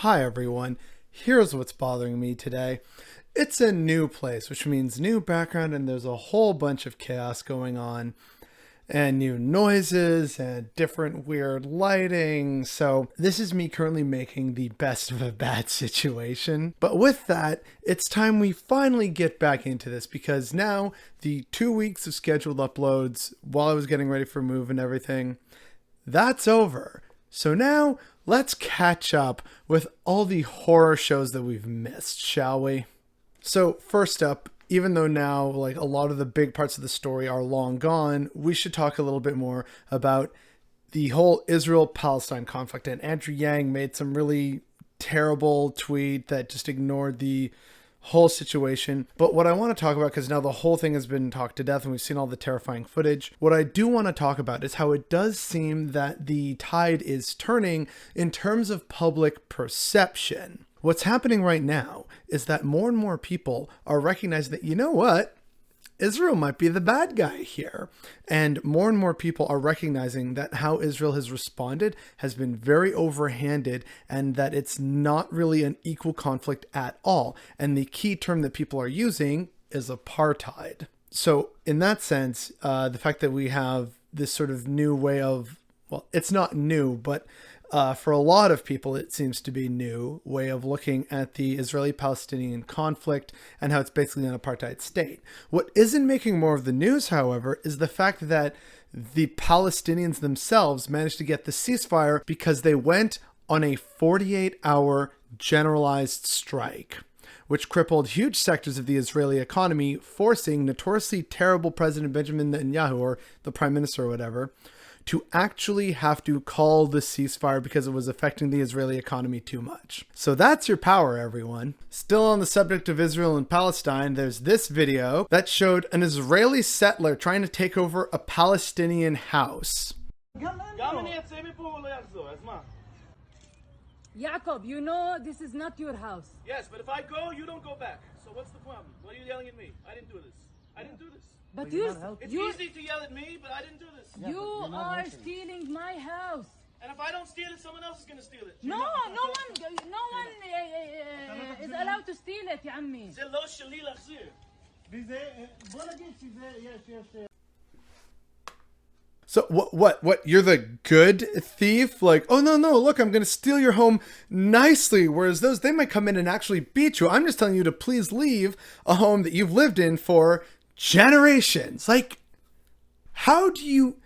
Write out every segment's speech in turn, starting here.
Hi everyone, here's what's bothering me today. It's a new place, which means new background, and there's a whole bunch of chaos going on and new noises and different weird lighting. So this is me currently making the best of a bad situation. But with that, it's time we finally get back into this, because now the 2 weeks of scheduled uploads while I was getting ready for move and everything, that's over. So now let's catch up with all the horror shows that we've missed, shall we? So first up, even though now like a lot of the big parts of the story are long gone, we should talk a little bit more about the whole Israel-Palestine conflict. And Andrew Yang made some really terrible tweet that just ignored the whole situation. But what I want to talk about, because now the whole thing has been talked to death and we've seen all the terrifying footage, what I do want to talk about is how it does seem that the tide is turning in terms of public perception. What's happening right now is that more and more people are recognizing that, you know what? Israel might be the bad guy here. And more people are recognizing that how Israel has responded has been very overhanded, and that it's not really an equal conflict at all. And the key term that people are using is apartheid. So in that sense, the fact that we have this sort of new way of, well, it's not new, but for a lot of people, it seems to be new way of looking at the Israeli-Palestinian conflict and how it's basically an apartheid state. What isn't making more of the news, however, is the fact that the Palestinians themselves managed to get the ceasefire because they went on a 48-hour generalized strike, which crippled huge sectors of the Israeli economy, forcing notoriously terrible President Benjamin Netanyahu, or the Prime Minister or whatever, to actually have to call the ceasefire because it was affecting the Israeli economy too much. So that's your power, everyone. Still on the subject of Israel and Palestine, there's this video that showed an Israeli settler trying to take over a Palestinian house. Jacob, you know this is not your house. Yes, but if I go, you don't go back. So what's the problem? Why are you yelling at me? I didn't do this. I didn't do this. But It's easy to yell at me, but I didn't do this. You are stealing my house. And if I don't steal it, someone else is going to steal it. No one is allowed to steal it, يا عمي. זה לא שלי להחזיר. So what, you're the good thief? Like, oh no, look, I'm going to steal your home nicely. Whereas they might come in and actually beat you. I'm just telling you to please leave a home that you've lived in for generations. Like, how do you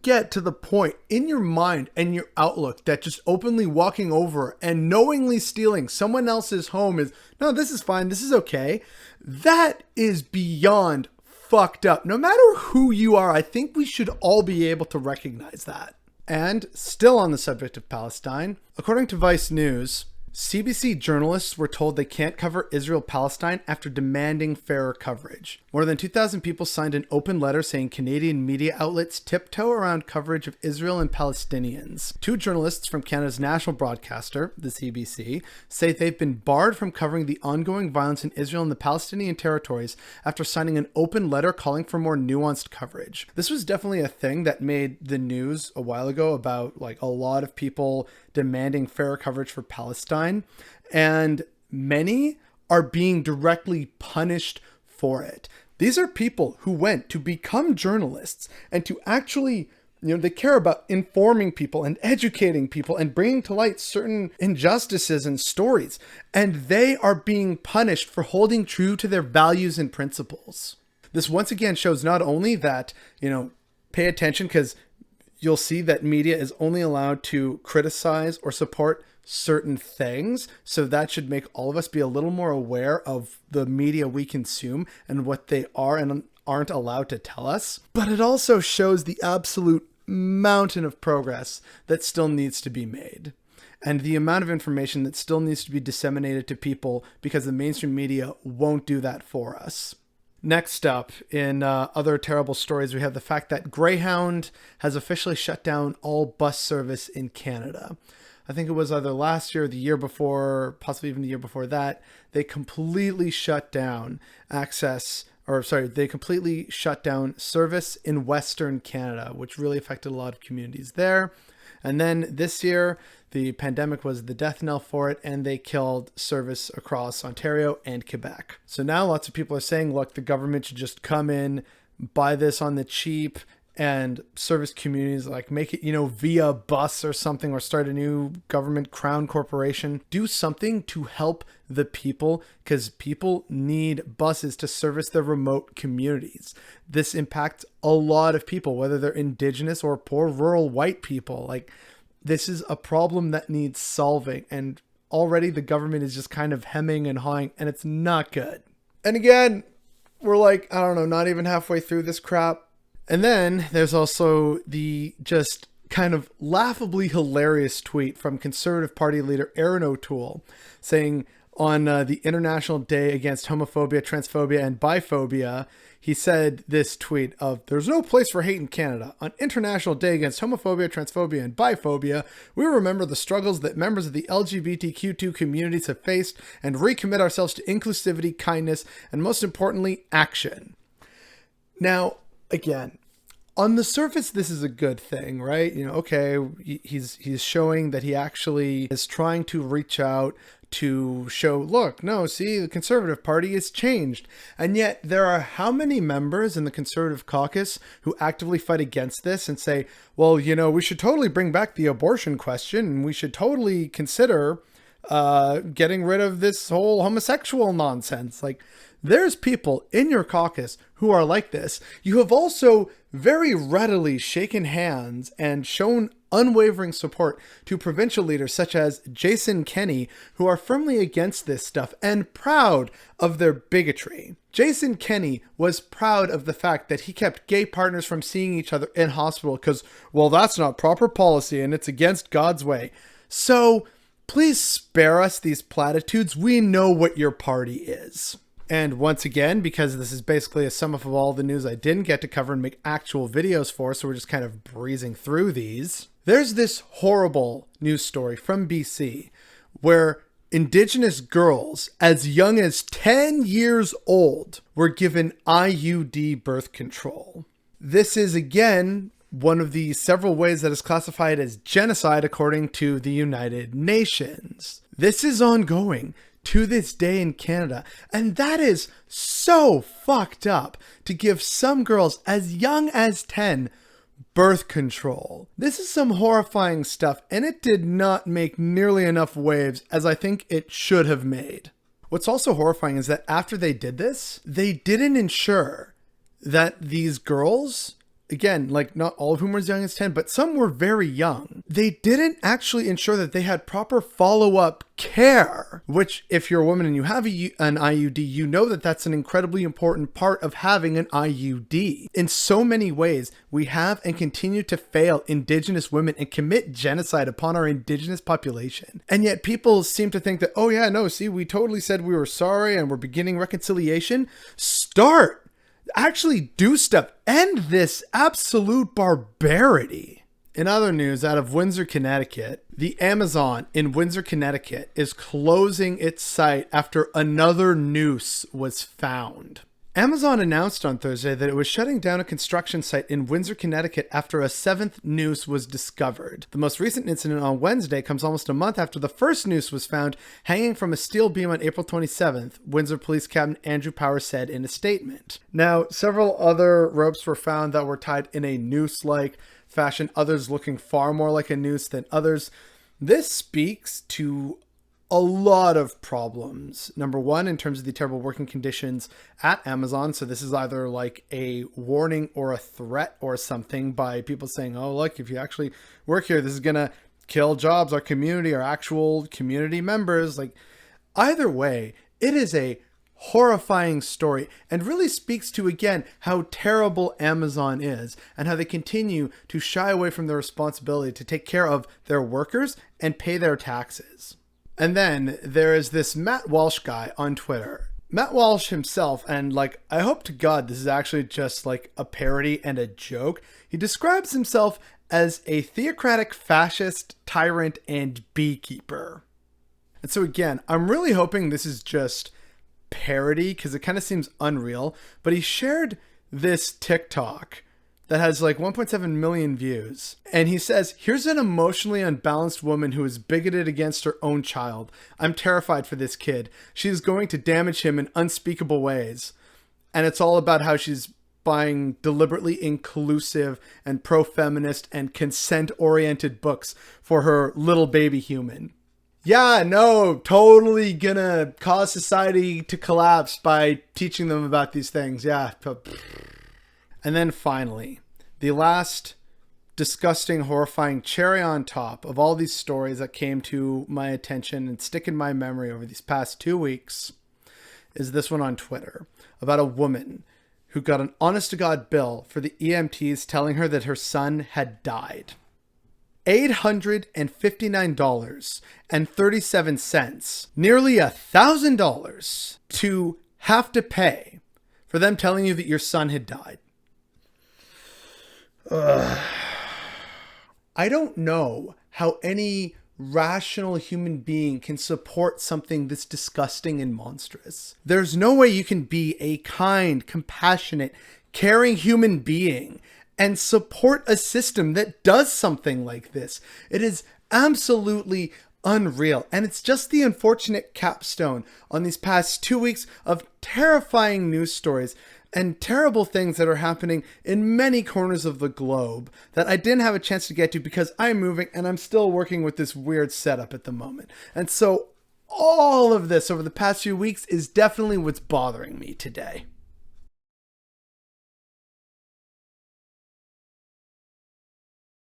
get to the point in your mind and your outlook that just openly walking over and knowingly stealing someone else's home is, no, this is fine, this is okay? That is beyond fucked up. No matter who you are, I think we should all be able to recognize that. And still on the subject of Palestine, according to Vice News, CBC journalists were told they can't cover Israel-Palestine after demanding fairer coverage. More than 2,000 people signed an open letter saying Canadian media outlets tiptoe around coverage of Israel and Palestinians. Two journalists from Canada's national broadcaster, the CBC, say they've been barred from covering the ongoing violence in Israel and the Palestinian territories after signing an open letter calling for more nuanced coverage. This was definitely a thing that made the news a while ago about like a lot of people demanding fairer coverage for Palestine, and many are being directly punished for it. These are people who went to become journalists and to actually, they care about informing people and educating people and bringing to light certain injustices and stories, and they are being punished for holding true to their values and principles. This once again shows not only that, pay attention, because you'll see that media is only allowed to criticize or support certain things. So that should make all of us be a little more aware of the media we consume and what they are and aren't allowed to tell us. But it also shows the absolute mountain of progress that still needs to be made, and the amount of information that still needs to be disseminated to people because the mainstream media won't do that for us. Next up, in other terrible stories, we have the fact that Greyhound has officially shut down all bus service in Canada. I think it was either last year or the year before, possibly even the year before that. They completely shut down they completely shut down service in Western Canada, which really affected a lot of communities there. And then this year, the pandemic was the death knell for it, and they killed service across Ontario and Quebec. So now lots of people are saying, look, the government should just come in, buy this on the cheap, and service communities, like make it, via bus or something, or start a new government crown corporation. Do something to help the people, because people need buses to service their remote communities. This impacts a lot of people, whether they're Indigenous or poor rural white people. Like, this is a problem that needs solving, and already the government is just kind of hemming and hawing, and it's not good. And again, we're like, I don't know, not even halfway through this crap. And then there's also the just kind of laughably hilarious tweet from Conservative Party leader Erin O'Toole saying on the International Day Against Homophobia, Transphobia, and Biphobia, he said this tweet of, "There's no place for hate in Canada. On International Day Against Homophobia, Transphobia, and Biphobia, we remember the struggles that members of the LGBTQ2 communities have faced and recommit ourselves to inclusivity, kindness, and most importantly, action." Now, again, on the surface, this is a good thing, right? Okay, he's showing that he actually is trying to reach out to show, look, no, see, the Conservative Party has changed. And yet there are how many members in the Conservative caucus who actively fight against this and say, well, we should totally bring back the abortion question, and we should totally consider getting rid of this whole homosexual nonsense. Like, there's people in your caucus who are like this. You have also very readily shaken hands and shown unwavering support to provincial leaders such as Jason Kenney, who are firmly against this stuff and proud of their bigotry. Jason Kenney was proud of the fact that he kept gay partners from seeing each other in hospital because, well, that's not proper policy and it's against God's way. So please spare us these platitudes. We know what your party is. And once again, because this is basically a sum up of all the news I didn't get to cover and make actual videos for, so we're just kind of breezing through these. There's this horrible news story from BC where Indigenous girls as young as 10 years old were given IUD birth control. This is, again, one of the several ways that is classified as genocide according to the United Nations. This is ongoing to this day in Canada, and that is so fucked up, to give some girls as young as 10 birth control. This is some horrifying stuff, and it did not make nearly enough waves as I think it should have made. What's also horrifying is that after they did this, they didn't ensure that these girls, again, like not all of whom were as young as 10, but some were very young. They didn't actually ensure that they had proper follow-up care, which if you're a woman and you have an IUD, you know that that's an incredibly important part of having an IUD. In so many ways, we have and continue to fail Indigenous women and commit genocide upon our Indigenous population. And yet people seem to think that, oh yeah, no, see, we totally said we were sorry and we're beginning reconciliation. Actually do stuff. End this absolute barbarity. In other news, out of Windsor, Connecticut, the Amazon in Windsor, Connecticut is closing its site after another noose was found. Amazon announced on Thursday that it was shutting down a construction site in Windsor, Connecticut after a 7th noose was discovered. The most recent incident on Wednesday comes almost a month after the first noose was found hanging from a steel beam on April 27th, Windsor Police Captain Andrew Power said in a statement. Now, several other ropes were found that were tied in a noose-like fashion, others looking far more like a noose than others. This speaks to a lot of problems. Number one, in terms of the terrible working conditions at Amazon. So this is either like a warning or a threat or something by people saying, oh, look, if you actually work here, this is going to kill jobs, our community, our actual community members. Like, either way, it is a horrifying story and really speaks to, again, how terrible Amazon is and how they continue to shy away from their responsibility to take care of their workers and pay their taxes. And then there is this Matt Walsh guy on Twitter. Matt Walsh himself, and like, I hope to God this is actually just like a parody and a joke. He describes himself as a theocratic fascist, tyrant, and beekeeper. And so again, I'm really hoping this is just parody because it kind of seems unreal. But he shared this TikTok that has like 1.7 million views. And he says, here's an emotionally unbalanced woman who is bigoted against her own child. I'm terrified for this kid. She's going to damage him in unspeakable ways. And it's all about how she's buying deliberately inclusive and pro-feminist and consent-oriented books for her little baby human. Yeah, no, totally gonna cause society to collapse by teaching them about these things. Yeah. And then finally, the last disgusting, horrifying cherry on top of all these stories that came to my attention and stick in my memory over these past 2 weeks is this one on Twitter about a woman who got an honest-to-God bill for the EMTs telling her that her son had died. $859.37, nearly $1,000 to have to pay for them telling you that your son had died. I don't know how any rational human being can support something this disgusting and monstrous. There's no way you can be a kind, compassionate, caring human being and support a system that does something like this. It is absolutely unreal. And it's just the unfortunate capstone on these past 2 weeks of terrifying news stories and terrible things that are happening in many corners of the globe that I didn't have a chance to get to because I'm moving and I'm still working with this weird setup at the moment. And so all of this over the past few weeks is definitely what's bothering me today.